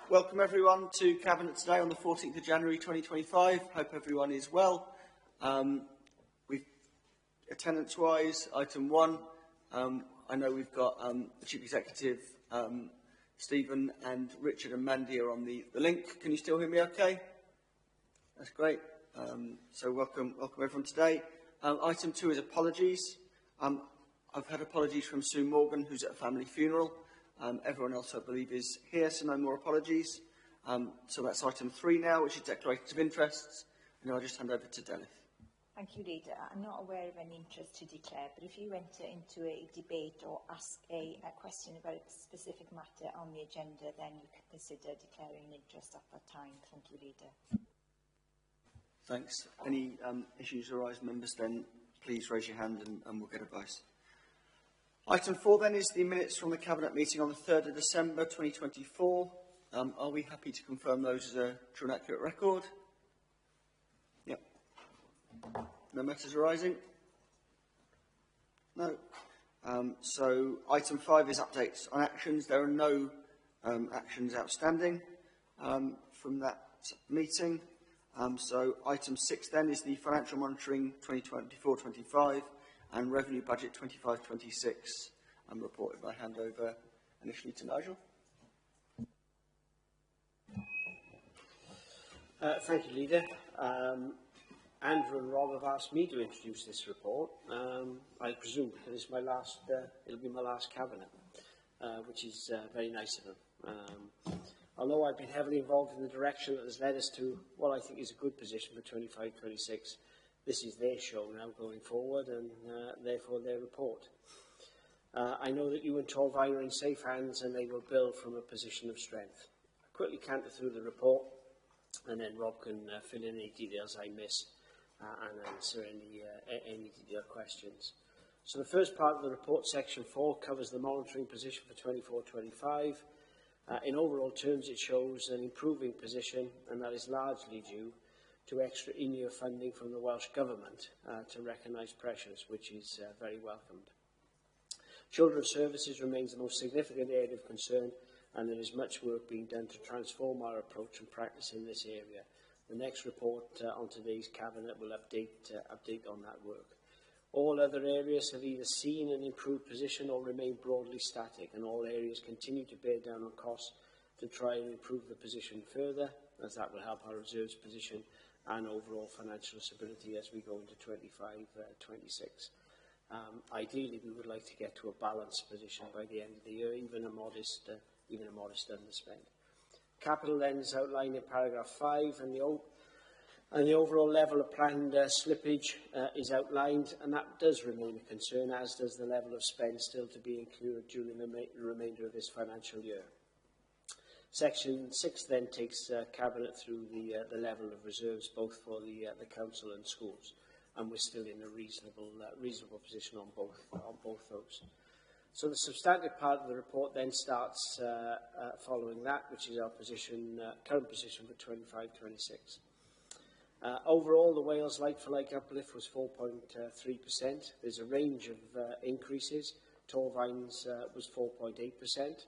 Welcome everyone to Cabinet today on the 14th of January 2025. Hope everyone is well. Attendance-wise, item 1, I know we've got the Chief Executive, Stephen and Richard and Mandy are on the link. Can you still hear me okay? That's great. So welcome everyone today. Item 2 is apologies. I've had apologies from Sue Morgan, who's at a family funeral. Everyone else, I believe, is here, so no more apologies. So that's item 3 now, which is declarations of interests. And I'll just hand over to Delith. Thank you, Leader. I'm not aware of any interest to declare, but if you enter into a debate or ask a question about a specific matter on the agenda, then you can consider declaring an interest at that time. Thank you, Leader. Thanks. Any issues arise, members, then please raise your hand and we'll get advice. Item 4 then is the minutes from the Cabinet meeting on the 3rd of December 2024. Are we happy to confirm those as a true and accurate record? Yep. No matters arising? No. So item 5 is updates on actions. There are no actions outstanding from that meeting. So item 6 then is the financial monitoring 2024-25 and revenue budget 25-26. Report if I hand over initially to Nigel. Thank you, Leader. Andrew and Rob have asked me to introduce this report. I presume because it's my last, it'll be my last cabinet, which is very nice of them. Although I've been heavily involved in the direction that has led us to what I think is a good position for 25-26, this is their show now going forward, and therefore their report. I know that you and Torvine are in safe hands, and they will build from a position of strength. I quickly canter through the report, and then Rob can fill in any details I miss and answer any detailed questions. So the first part of the report, section 4, covers the monitoring position for 24-25. In overall terms, it shows an improving position, and that is largely due to extra in-year funding from the Welsh Government to recognise pressures, which is very welcomed. Children's Services remains the most significant area of concern, and there is much work being done to transform our approach and practice in this area. The next report on today's Cabinet will update on that work. All other areas have either seen an improved position or remain broadly static, and all areas continue to bear down on costs to try and improve the position further, as that will help our reserves position and overall financial stability as we go into 25-26. Ideally, we would like to get to a balanced position by the end of the year, even a modest underspend. Capital then is outlined in paragraph 5, and the overall level of planned slippage is outlined, and that does remain a concern, as does the level of spend still to be included during the remainder of this financial year. Section 6 then takes Cabinet through the level of reserves, both for the Council and schools, and we're still in a reasonable position on both those. So the substantive part of the report then starts following that, which is our current position for 25-26. Overall, the Wales like-for-like uplift was 4.3%. There's a range of increases. Torvine's was 4.8%.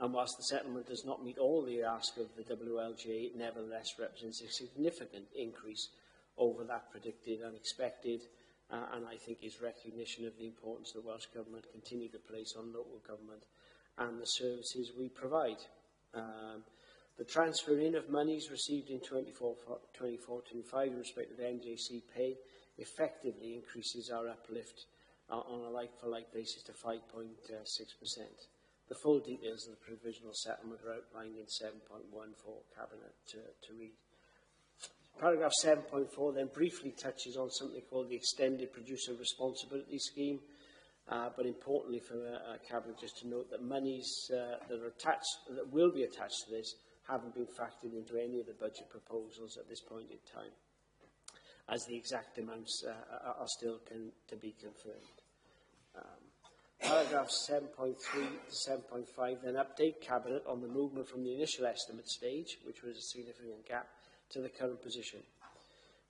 And whilst the settlement does not meet all the ask of the WLGA, it nevertheless represents a significant increase over that predicted and expected, and I think is recognition of the importance the Welsh Government continue to place on local government and the services we provide. The transfer in of monies received in 24-25 in respect of NJC pay effectively increases our uplift on a like-for-like basis to 5.6%. The full details of the provisional settlement are outlined in 7.1 for Cabinet to read. Paragraph 7.4 then briefly touches on something called the Extended Producer Responsibility Scheme, but importantly for Cabinet just to note that monies that will be attached to this haven't been factored into any of the budget proposals at this point in time, as the exact amounts are still to be confirmed. Paragraphs 7.3 to 7.5 then update Cabinet on the movement from the initial estimate stage, which was a significant gap, to the current position.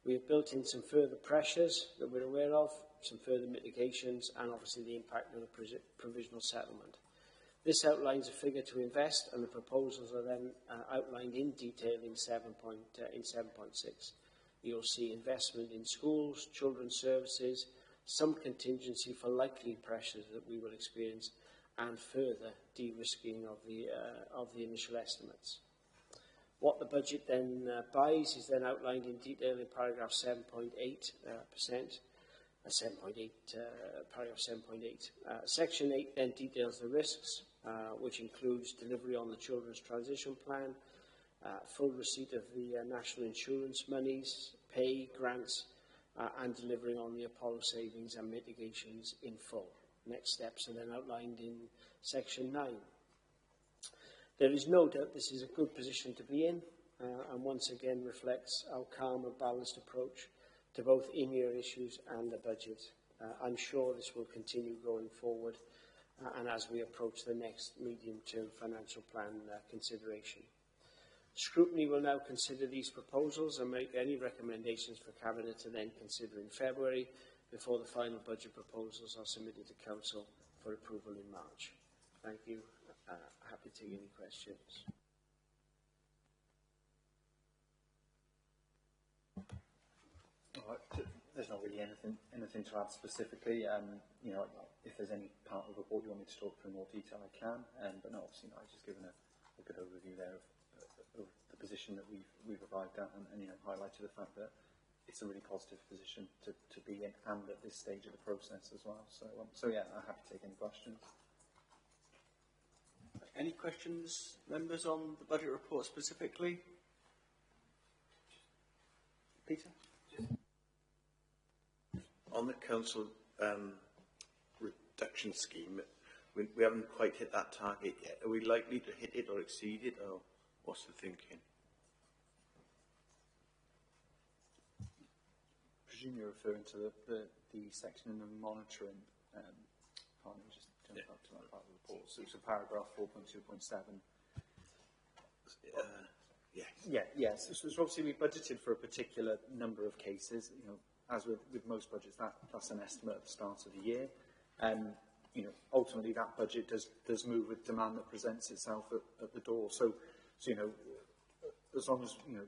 We have built in some further pressures that we're aware of, some further mitigations, and obviously the impact of the provisional settlement. This outlines a figure to invest, and the proposals are then outlined in detail in 7.6. You'll see investment in schools, children's services, some contingency for likely pressures that we will experience, and further de-risking of the initial estimates. What the budget then buys is then outlined in detail in paragraph 7.8%. Paragraph 7.8. Section 8 then details the risks, which includes delivery on the Children's Transition Plan, full receipt of the national insurance monies, pay, grants, and delivering on the Apollo savings and mitigations in full. Next steps are then outlined in Section 9. There is no doubt this is a good position to be in, and once again reflects our calm and balanced approach to both in-year issues and the budget. I'm sure this will continue going forward and as we approach the next medium-term financial plan consideration. Scrutiny will now consider these proposals and make any recommendations for Cabinet to then consider in February before the final budget proposals are submitted to Council for approval in March. Thank you. Happy to take any questions. All right. There's not really anything to add specifically. You know, if there's any part of the report you want me to talk through in more detail, I can. But no, obviously, I've just given a good overview there of the position that we've arrived at, and you know, highlighted the fact that it's a really positive position to be in, and at this stage of the process as well. So yeah, I'm happy to take any questions. Any questions, members, on the budget report specifically? Peter? On the council reduction scheme, we haven't quite hit that target yet. Are we likely to hit it or exceed it, or what's the thinking? I presume you're referring to the section in the monitoring. Let me just turn back to that part of the report. So it's a paragraph 4.2.7. Yes. So obviously we budgeted for a particular number of cases. You know, as with most budgets, that's an estimate at the start of the year. You know, ultimately that budget does move with demand that presents itself at the door. So you know, as long as you know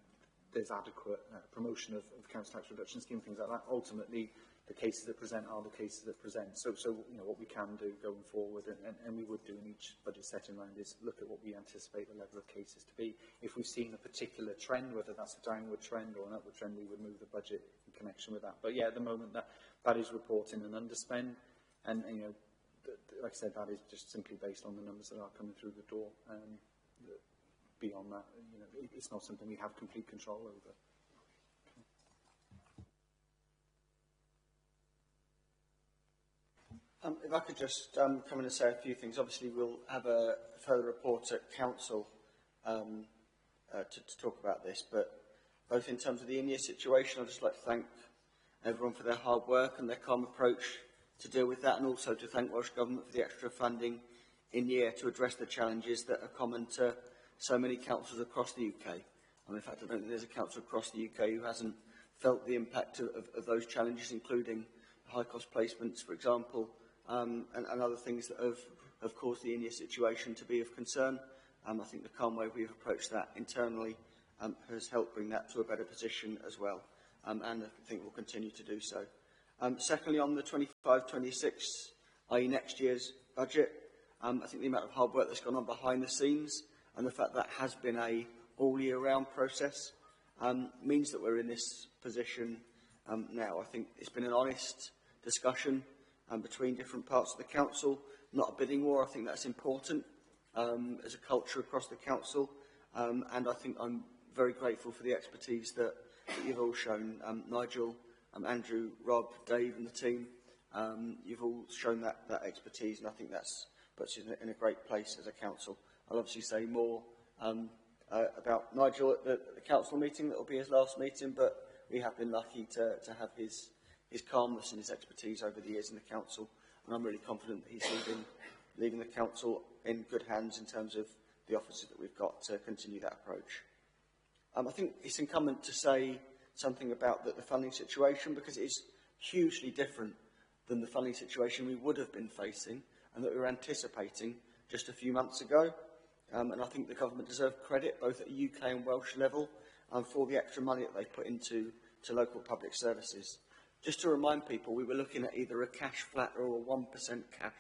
there's adequate promotion of council tax reduction scheme, things like that, ultimately the cases that present are the cases that present. So you know, what we can do going forward, and we would do in each budget setting round, is look at what we anticipate the level of cases to be. If we've seen a particular trend, whether that's a downward trend or an upward trend, we would move the budget in connection with that. But yeah, at the moment that is reporting an underspend, and you know, like I said, that is just simply based on the numbers that are coming through the door. Beyond that, you know, it's not something we have complete control over. If I could just come in and say a few things. Obviously, we'll have a further report at Council to talk about this, but both in terms of the in-year situation, I'd just like to thank everyone for their hard work and their calm approach to deal with that, and also to thank Welsh Government for the extra funding in year to address the challenges that are common to so many councils across the UK. And in fact, I don't think there's a council across the UK who hasn't felt the impact of those challenges, including high-cost placements, for example, and other things that have caused the in-year situation to be of concern. I think the calm way we've approached that internally has helped bring that to a better position as well, and I think we'll continue to do so. Secondly, on the 25-26, i.e. next year's budget, I think the amount of hard work that's gone on behind the scenes and the fact that has been a all-year-round process means that we're in this position now. I think it's been an honest discussion between different parts of the council, not a bidding war. I think that's important as a culture across the council, and I think I'm very grateful for the expertise that you've all shown. Nigel, Andrew, Rob, Dave and the team, you've all shown that expertise, and I think that's puts you in a great place as a council. I'll obviously say more about Nigel at the council meeting. That will be his last meeting, but we have been lucky to have his calmness and his expertise over the years in the council, and I'm really confident that he's leaving the council in good hands in terms of the officers that we've got to continue that approach. I think it's incumbent to say something about the funding situation, because it is hugely different than the funding situation we would have been facing and that we were anticipating just a few months ago. And I think the government deserve credit, both at a UK and Welsh level, for the extra money that they put into local public services. Just to remind people, we were looking at either a cash flat or a 1% cash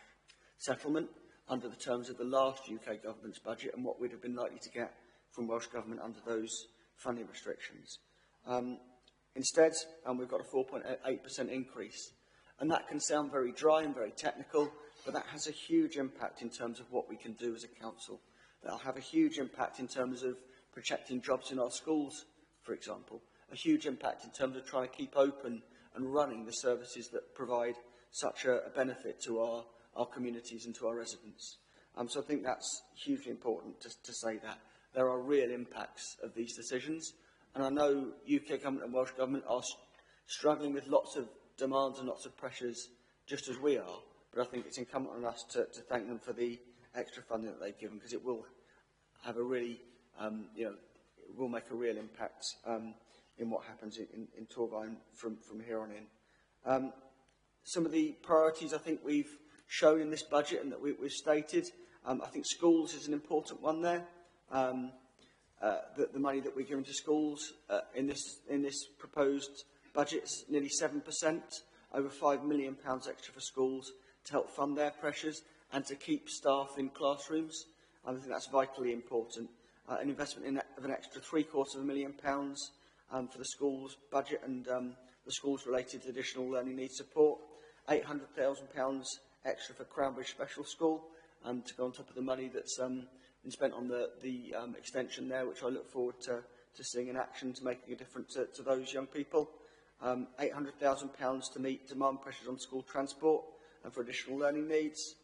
settlement under the terms of the last UK government's budget and what we'd have been likely to get from Welsh Government under those funding restrictions. Instead, we've got a 4.8% increase. And that can sound very dry and very technical, but that has a huge impact in terms of what we can do as a council. That'll have a huge impact in terms of protecting jobs in our schools, for example. A huge impact in terms of trying to keep open and running the services that provide such a benefit to our communities and to our residents. So I think that's hugely important to say that. There are real impacts of these decisions. And I know UK Government and Welsh Government are struggling with lots of demands and lots of pressures, just as we are. But I think it's incumbent on us to thank them for the extra funding that they've given, because it will have a really, it will make a real impact in what happens in Torfaen from here on in. Some of the priorities I think we've shown in this budget and that we've stated, I think schools is an important one there. The money that we're giving to schools in this proposed budget is nearly 7%, over £5 million extra for schools to help fund their pressures and to keep staff in classrooms. I think that's vitally important. An investment of an extra £750,000 for the schools budget and the schools related to additional learning needs support. £800,000 extra for Cranbridge Special School to go on top of the money that's been spent on the extension there, which I look forward to seeing in action, to making a difference to those young people. £800,000 to meet demand pressures on school transport and for additional learning needs.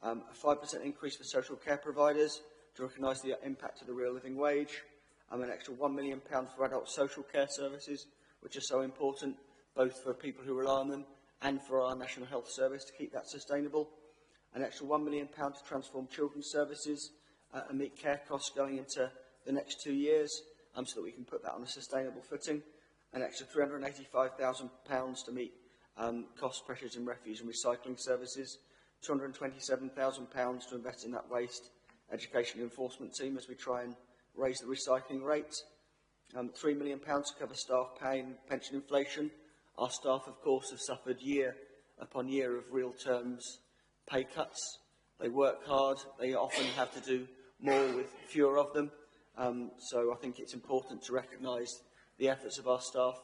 A 5% increase for social care providers to recognise the impact of the real living wage. An extra £1 million for adult social care services, which are so important, both for people who rely on them and for our National Health Service to keep that sustainable. An extra £1 million to transform children's services and meet care costs going into the next 2 years so that we can put that on a sustainable footing. An extra £385,000 to meet cost pressures in refuse and recycling services. £227,000 to invest in that waste education enforcement team as we try and raise the recycling rate. £3 million to cover staff pay and pension inflation. Our staff, of course, have suffered year upon year of real terms pay cuts. They work hard. They often have to do more with fewer of them. So I think it's important to recognise the efforts of our staff.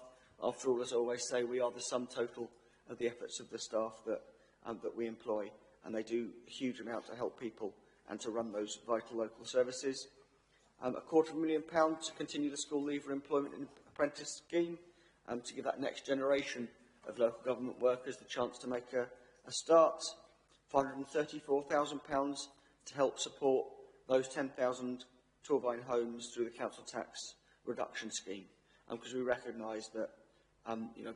After all, as I always say, we are the sum total of the efforts of the staff that we employ, and they do a huge amount to help people and to run those vital local services. £250,000 to continue the school leaver employment and apprentice scheme, to give that next generation of local government workers the chance to make a start. £534,000 to help support those 10,000 Torfaen homes through the council tax reduction scheme, because we recognise that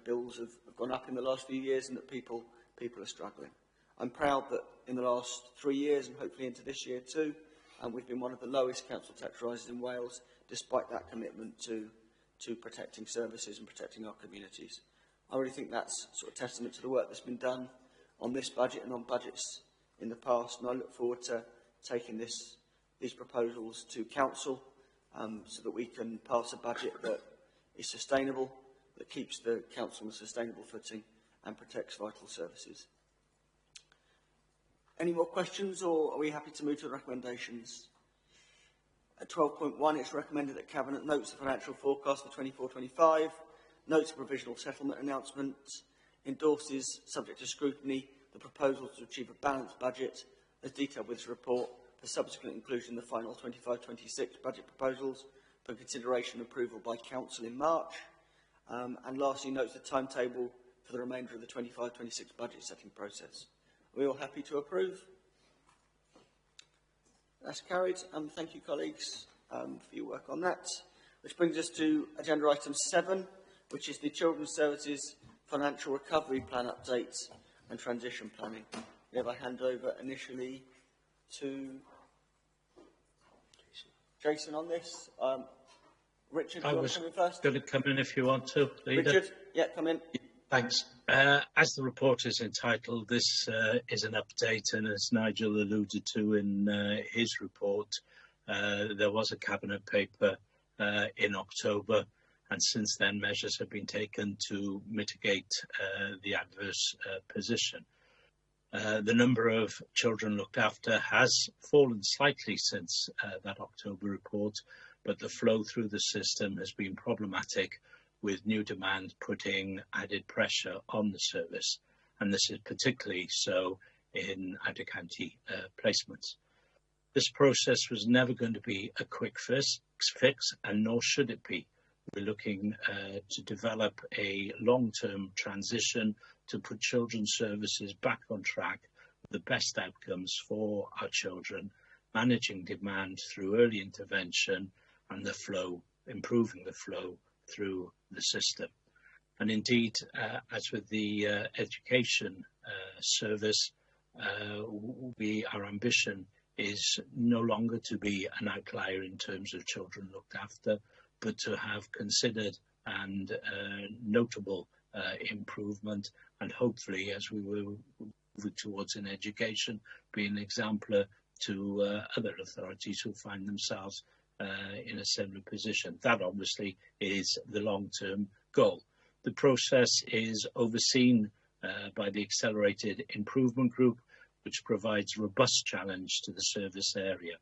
bills have gone up in the last few years and that people are struggling. I'm proud that in the last 3 years, and hopefully into this year too, we've been one of the lowest council tax rises in Wales, despite that commitment to protecting services and protecting our communities. I really think that's sort of testament to the work that's been done on this budget and on budgets in the past, and I look forward to taking these proposals to council so that we can pass a budget that is sustainable, that keeps the council on a sustainable footing and protects vital services. Any more questions, or are we happy to move to the recommendations? At 12.1, it's recommended that Cabinet notes the financial forecast for 24-25, notes the provisional settlement announcement, endorses, subject to scrutiny, the proposal to achieve a balanced budget as detailed with this report for subsequent inclusion in the final 25-26 budget proposals for consideration and approval by Council in March. And lastly, notes the timetable for the remainder of the 25-26 budget setting process. Are we all happy to approve? That's carried. Thank you, colleagues, for your work on that. Which brings us to agenda item 7, which is the Children's Services Financial Recovery Plan updates and transition planning. If I hand over initially to Jason on this. Richard, do you want to come in first? Going to come in if you want to, Leader. Richard, yeah, come in. Thanks. As the report is entitled, this is an update, and as Nigel alluded to in his report, there was a Cabinet paper in October, and since then measures have been taken to mitigate the adverse position. The number of children looked after has fallen slightly since that October report, but the flow through the system has been problematic, with new demand putting added pressure on the service, and this is particularly so in out-of-county placements. This process was never going to be a quick fix, and nor should it be. We're looking to develop a long-term transition to put children's services back on track with the best outcomes for our children, managing demand through early intervention and the flow, improving the flow through the system. And indeed, as with the education service, our ambition is no longer to be an outlier in terms of children looked after, but to have considered and notable improvement, and hopefully, as we will move towards in education, be an exemplar to other authorities who find themselves in a similar position. That obviously is the long-term goal. The process is overseen by the Accelerated Improvement Group, which provides robust challenge to the service area.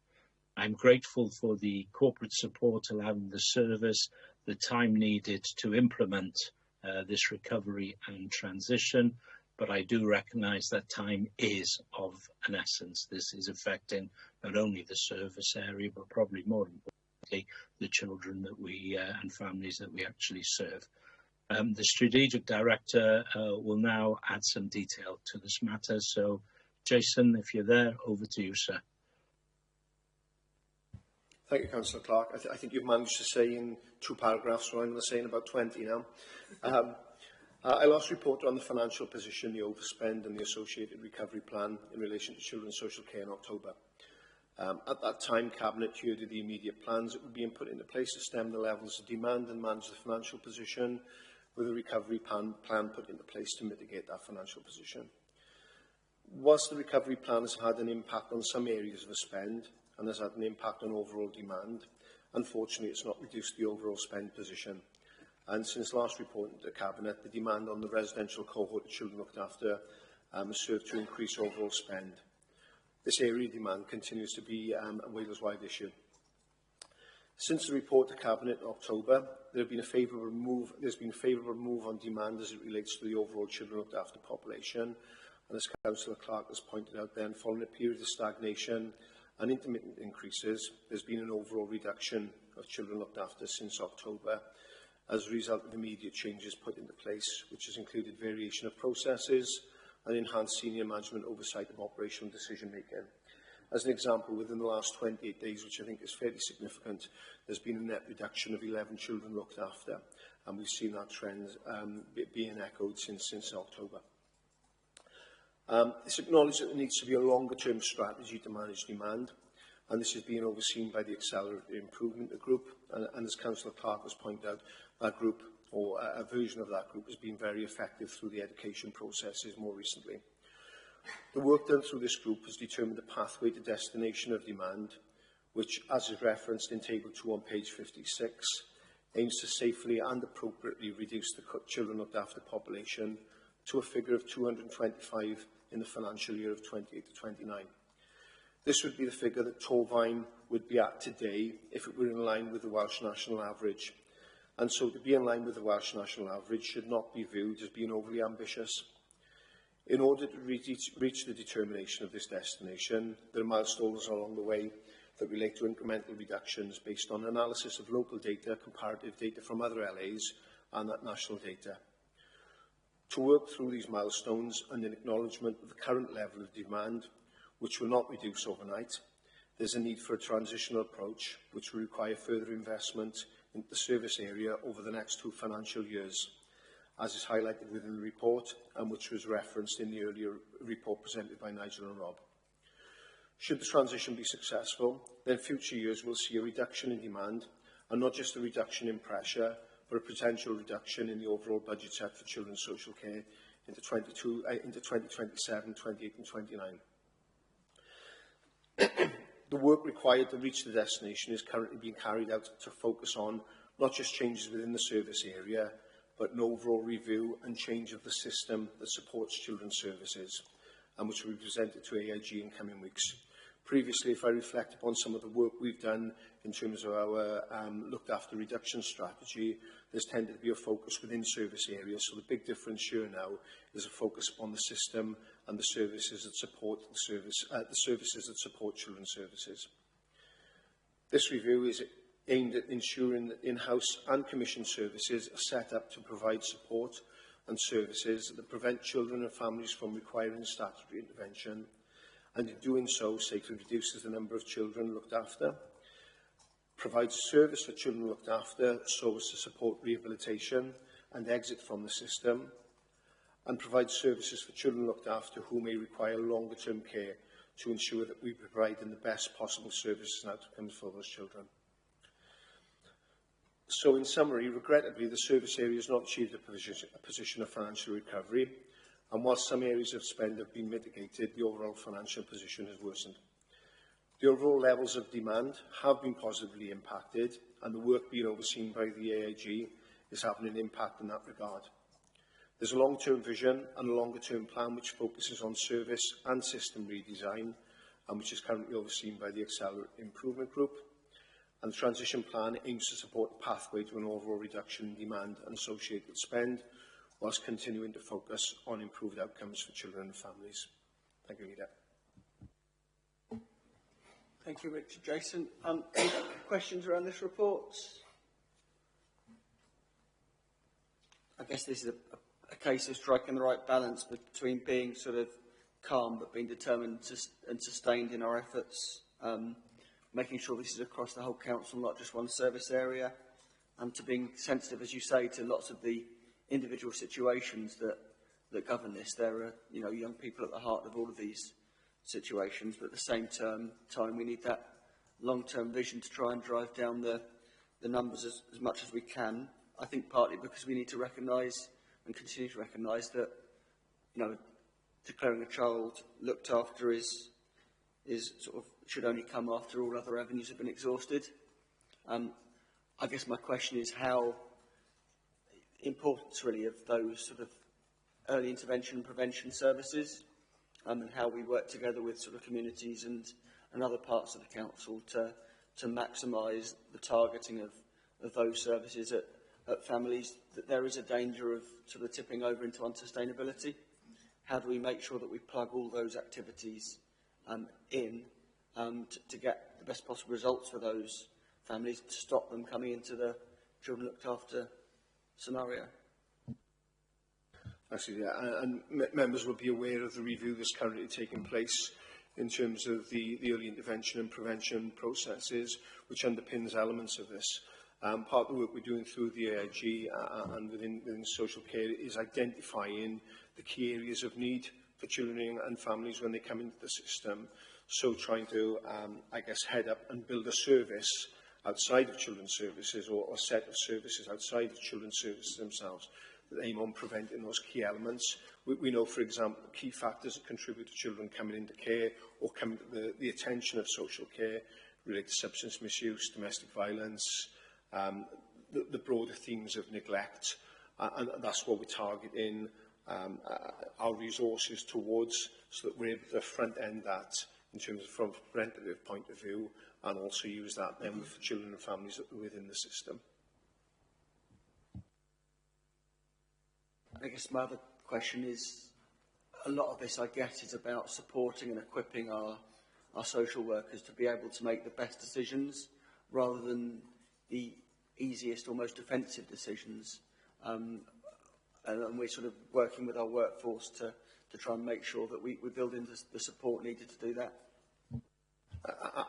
I'm grateful for the corporate support allowing the service the time needed to implement this recovery and transition, but I do recognise that time is of an essence. This is affecting not only the service area, but probably more importantly, the children that we and families that we actually serve. The Strategic Director will now add some detail to this matter. So, Jason, if you're there, over to you, sir. Thank you, Councillor Clark. I think you've managed to say in 2 paragraphs, so I'm going to say in about 20 now. I last reported on the financial position, the overspend and the associated recovery plan in relation to children's social care in October. At that time, Cabinet heard of the immediate plans that would be put into place to stem the levels of demand and manage the financial position, with a recovery plan put into place to mitigate that financial position. Whilst the recovery plan has had an impact on some areas of the spend and has had an impact on overall demand, unfortunately it's not reduced the overall spend position. And since last reporting to Cabinet, the demand on the residential cohort of children looked after has served to increase overall spend. This area of demand continues to be a Wales-wide issue. Since the report to Cabinet in October, there's been a favourable move on demand as it relates to the overall children looked after population. And as Councillor Clark has pointed out then, following a period of stagnation and intermittent increases, there's been an overall reduction of children looked after since October as a result of immediate changes put into place, which has included variation of processes and enhanced senior management oversight of operational decision-making. As an example, within the last 28 days, which I think is fairly significant, there's been a net reduction of 11 children looked after, and we've seen that trend being echoed since October. It's acknowledged that there needs to be a longer-term strategy to manage demand, and this is being overseen by the Accelerated Improvement Group, and as Councillor Clark has pointed out, that group, or a version of that group, has been very effective through the education processes more recently. The work done through this group has determined a pathway to destination of demand, which, as is referenced in Table 2 on page 56, aims to safely and appropriately reduce the children looked after population to a figure of 225 in the financial year of 28 to 29. This would be the figure that Torfaen would be at today if it were in line with the Welsh national average. And so to be in line with the Welsh national average should not be viewed as being overly ambitious. In order to reach the determination of this destination, there are milestones along the way that relate to incremental reductions based on analysis of local data, comparative data from other LAs, and that national data. To work through these milestones and in acknowledgement of the current level of demand, which will not reduce overnight, there's a need for a transitional approach which will require further investment into the service area over the next 2 financial years, as is highlighted within the report and which was referenced in the earlier report presented by Nigel and Rob. Should the transition be successful, then future years will see a reduction in demand, and not just a reduction in pressure, for a potential reduction in the overall budget set for children's social care into 2027, 28 and 29. The work required to reach the destination is currently being carried out to focus on not just changes within the service area, but an overall review and change of the system that supports children's services, and which will be presented to AIG in coming weeks. Previously, if I reflect upon some of the work we've done in terms of our looked after reduction strategy, there's tended to be a focus within service areas. So the big difference here now is a focus upon the system and the services that support the services that support children's services. This review is aimed at ensuring that in-house and commissioned services are set up to provide support and services that prevent children and families from requiring statutory intervention, and in doing so, safely reduces the number of children looked after, provides service for children looked after so as to support rehabilitation and exit from the system, and provides services for children looked after who may require longer-term care to ensure that we are providing the best possible services and outcomes for those children. So, in summary, regrettably, the service area has not achieved a position of financial recovery, and whilst some areas of spend have been mitigated, the overall financial position has worsened. The overall levels of demand have been positively impacted, and the work being overseen by the AIG is having an impact in that regard. There's a long-term vision and a longer-term plan which focuses on service and system redesign, and which is currently overseen by the Accelerate Improvement Group. And the transition plan aims to support the pathway to an overall reduction in demand and associated spend, whilst continuing to focus on improved outcomes for children and families. Thank you, Leader. Thank you, Richard. Jason, any questions around this report? I guess this is a case of striking the right balance between being sort of calm but being determined and sustained in our efforts, making sure this is across the whole council, not just one service area, and to being sensitive, as you say, to lots of the individual situations that govern this. There are, young people at the heart of all of these situations, but at the same time, we need that long-term vision to try and drive down the numbers as much as we can. I think partly because we need to recognise and continue to recognise that, declaring a child looked after is sort of should only come after all other avenues have been exhausted. I guess my question is how importance really of those sort of early intervention and prevention services, and how we work together with sort of communities and other parts of the council to maximise the targeting of those services at families that there is a danger of sort of tipping over into unsustainability. How do we make sure that we plug all those activities in to get the best possible results for those families, to stop them coming into the children looked after scenario? Actually, yeah, and members will be aware of the review that's currently taking place in terms of the early intervention and prevention processes, which underpins elements of this. Part of the work we're doing through the AIG and within social care is identifying the key areas of need for children and families when they come into the system. So trying to, head up and build a service outside of children's services, or a set of services outside of children's services themselves that aim on preventing those key elements. We know, for example, key factors that contribute to children coming into care or coming to the attention of social care relate to substance misuse, domestic violence, the broader themes of neglect, and that's what we're targeting our resources towards, so that we're able to front-end that in terms of from a preventative point of view, and also use that then for children and families within the system. I guess my other question is, a lot of this, I guess, is about supporting and equipping our social workers to be able to make the best decisions rather than the easiest or most offensive decisions. And we're sort of working with our workforce to try and make sure that we build in the support needed to do that.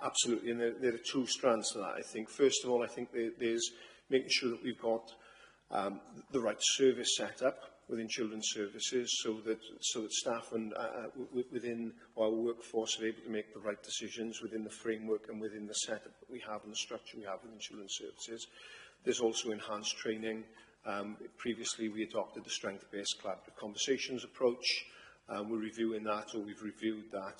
Absolutely, and there are two strands to that, I think. First of all, I think there's making sure that we've got the right service set up within children's services, so that staff and within our workforce are able to make the right decisions within the framework and within the setup that we have and the structure we have within children's services. There's also enhanced training. Previously, we adopted the strength-based collaborative conversations approach. We're reviewing that, or we've reviewed that,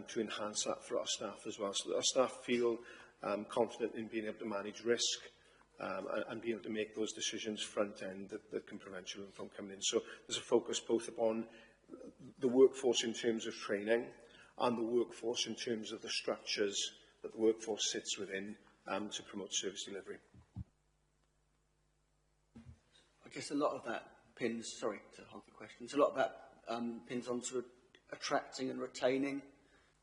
to enhance that for our staff as well, so that our staff feel confident in being able to manage risk and being able to make those decisions front end that can prevent children from coming in. So there's a focus both upon the workforce in terms of training and the workforce in terms of the structures that the workforce sits within to promote service delivery. I guess a lot of that pins, sorry to hold the questions, a lot of that pins on sort of attracting and retaining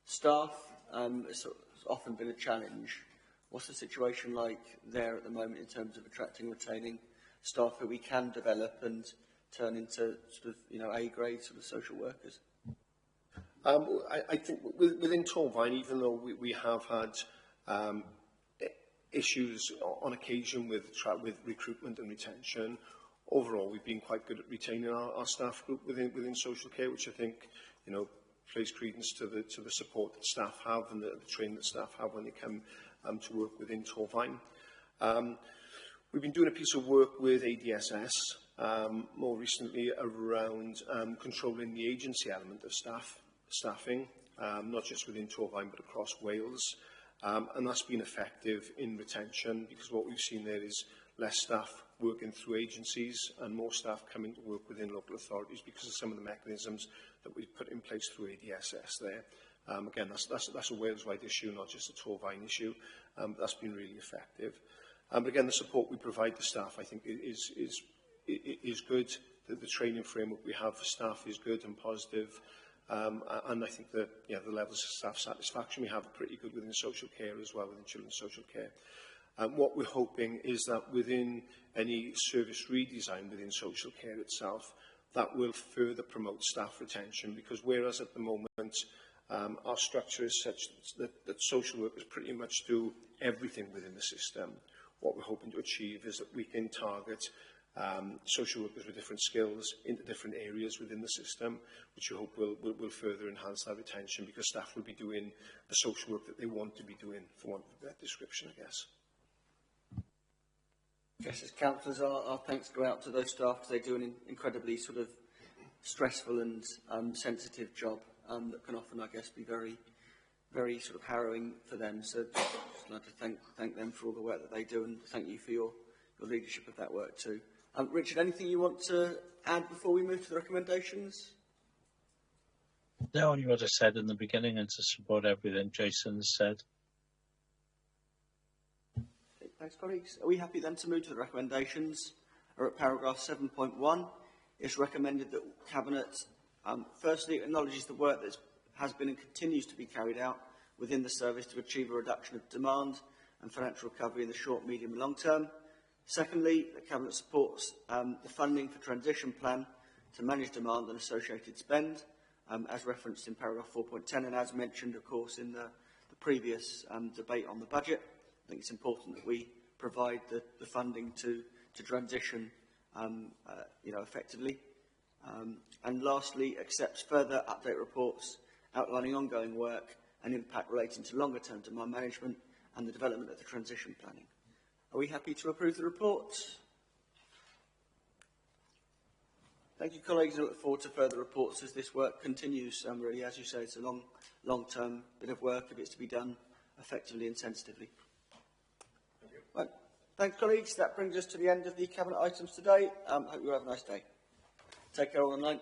staff. It's often been a challenge. What's the situation like there at the moment in terms of attracting and retaining staff who we can develop and turn into sort of, you know, A-grade sort of social workers? I think within Torfaen, even though we have had issues on occasion with recruitment and retention, overall we've been quite good at retaining our staff group within social care, which I think, you know, plays credence to the support that staff have and the training that staff have when they come to work within Torfaen. We've been doing a piece of work with ADSS more recently around controlling the agency element of staffing, not just within Torfaen but across Wales. And that's been effective in retention, because what we've seen there is less staff working through agencies and more staff coming to work within local authorities because of some of the mechanisms that we've put in place through ADSS there. Again, that's a Wales-wide issue, not just a Torfaen issue. That's been really effective. But again, the support we provide to staff, I think, is good. The training framework we have for staff is good and positive. And I think that, yeah, the levels of staff satisfaction we have are pretty good within social care as well, within children's social care. What we're hoping is that within any service redesign within social care itself, that will further promote staff retention, because whereas at the moment our structure is such that social workers pretty much do everything within the system, what we're hoping to achieve is that we can target social workers with different skills into different areas within the system, which we hope will further enhance that retention, because staff will be doing the social work that they want to be doing, for want of a better description, I guess. Yes, as councillors, our thanks go out to those staff, because they do an incredibly sort of stressful and sensitive job that can often, I guess, be very, very sort of harrowing for them. So I'd like to thank them for all the work that they do, and thank you for your leadership of that work too. Richard, anything you want to add before we move to the recommendations? No, only what I said in the beginning, and to support everything Jason said. Okay, thanks, colleagues. Are we happy then to move to the recommendations? Or at paragraph 7.1, it's recommended that Cabinet firstly acknowledges the work that has been and continues to be carried out within the service to achieve a reduction of demand and financial recovery in the short, medium and long term. Secondly, the Cabinet supports the funding for transition plan to manage demand and associated spend, as referenced in paragraph 4.10 and as mentioned, of course, in the previous debate on the budget. I think it's important that we provide the funding to transition effectively. And lastly, accepts further update reports outlining ongoing work and impact relating to longer term demand management and the development of the transition planning. Are we happy to approve the report? Thank you, colleagues. I look forward to further reports as this work continues. Really, as you say, it's a long-term bit of work if it's to be done effectively and sensitively. Thank you. Right. Thanks, colleagues. That brings us to the end of the Cabinet items today. Hope you have a nice day. Take care all online.